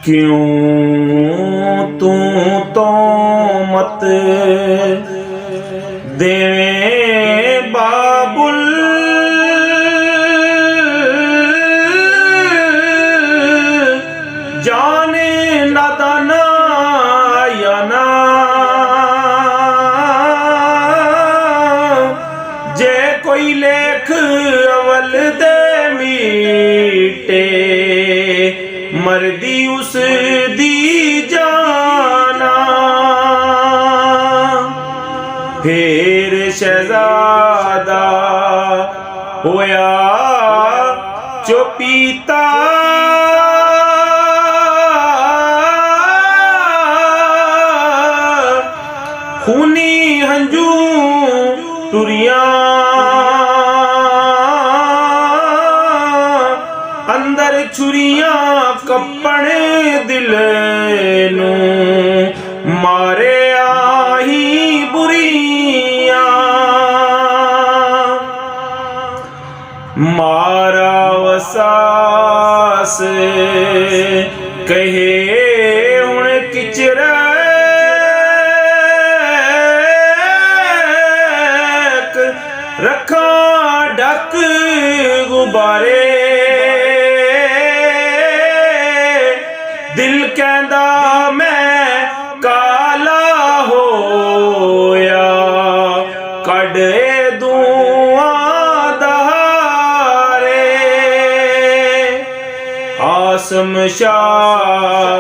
क्यों तू तो मत देवे बाबुल, जाने नादाना या ना, जे कोई लेख अवल दे मीटे, मरदी उस दी जाना। फिर शहजादा होया चौपीता, खूनी हंजू टुरिया, अंदर छुरियां कपण दिल नू, मारे आही बुरिया। मारा वसास कहे हुण किचर, रखा ढक गुबारे। दिल कहंदा मैं काला होया, कढ दुआं दहारे। आसम शाह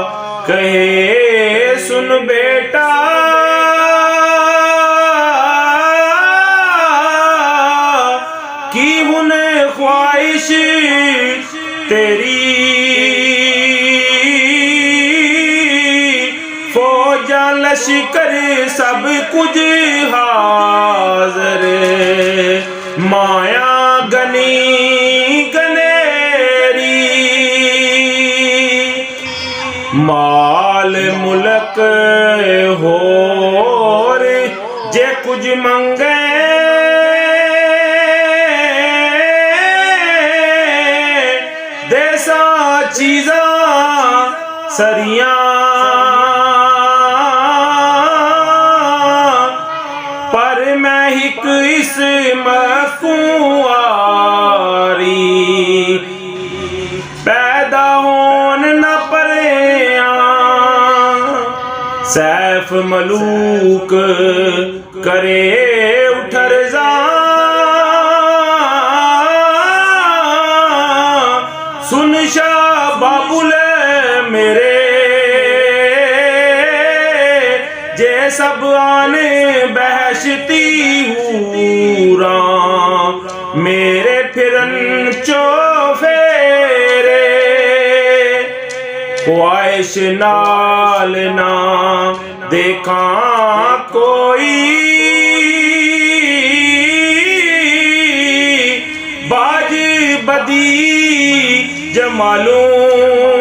कहे सुन बेटा, की हुन ख्वाहिश तेरी, फौजा लश्कर सब कुछ हाज़र। माया गनी गनेरी, माल मुल्क होर जे कुछ मंगे, देसा चीज़ां सरियां, पर मैं हिक इस मकुआरी, पैदा होन न परेया। सैफ मलूक करे उठर जा, सुन शाह बाबुल मेरे, जे सब आने बहशती हूरा, मेरे फिरन चो फेरे। ख्वाहिश नाल ना देखा कोई, बाज बदी जमालूं